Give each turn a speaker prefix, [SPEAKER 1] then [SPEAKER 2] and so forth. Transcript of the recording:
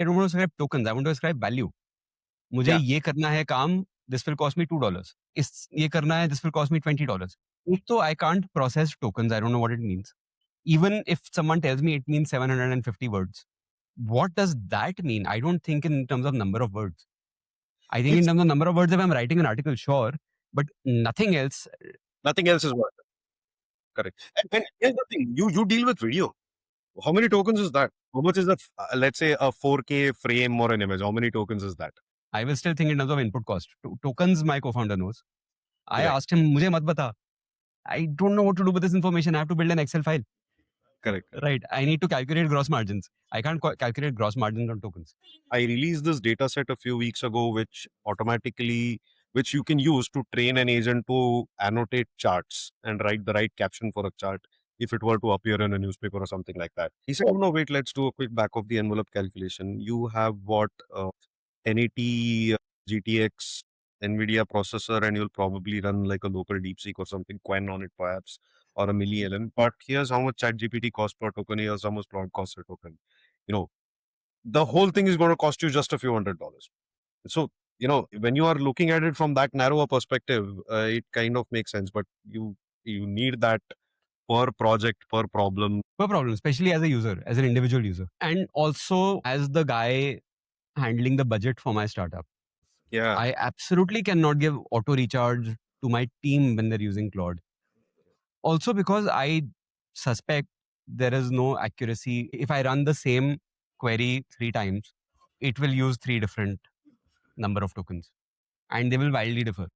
[SPEAKER 1] I don't want to ascribe tokens. I want to ascribe value. मुझे
[SPEAKER 2] Yeah.
[SPEAKER 1] ये करना है काम. This will cost me $2. इस ये करना है. This will cost me $20. So I can't process tokens. I don't know what it means. Even if someone tells me it means 750 words, what does that mean? I don't think in terms of number of words. I think in
[SPEAKER 2] It's
[SPEAKER 1] terms of number of words, if I'm writing an article, sure, but nothing else.
[SPEAKER 2] nothing else is worth it. Correct. And here's the thing: you deal with video. How many tokens is that? How much is that? Let's say a 4K frame or an image. How many tokens is that?
[SPEAKER 1] I will still think in terms of input cost. Tokens, my co-founder knows. I
[SPEAKER 2] Correct.
[SPEAKER 1] asked him, मुझे मत बता. I don't know what to do with this information. I have to build an Excel file.
[SPEAKER 2] Correct.
[SPEAKER 1] Right. I need to calculate gross margins. I can't calculate gross margins on tokens.
[SPEAKER 2] I released this data set a few weeks ago, which you can use to train an agent to annotate charts and write the right caption for a chart if it were to appear in a newspaper or something like that. He said, "Oh no, wait, let's do a quick back of the envelope calculation. You have what 1080 GTX NVIDIA processor, and you'll probably run like a local DeepSeek or something, Quen on it perhaps, or a Milli LN. But here's how much ChatGPT costs per token. Here's how much Claude costs per token. You know, the whole thing is going to cost you just a few $100s. So, when you are looking at it from that narrow a perspective, it kind of makes sense. But you need that per project, per problem.
[SPEAKER 1] Per problem, especially as a user, as an individual user. And also as the guy handling the budget for my startup.
[SPEAKER 2] Yeah.
[SPEAKER 1] I absolutely cannot give auto recharge to my team when they're using Claude. Also because I suspect there is no accuracy. If I run the same query 3 times, it will use 3 different number of tokens and they will wildly differ.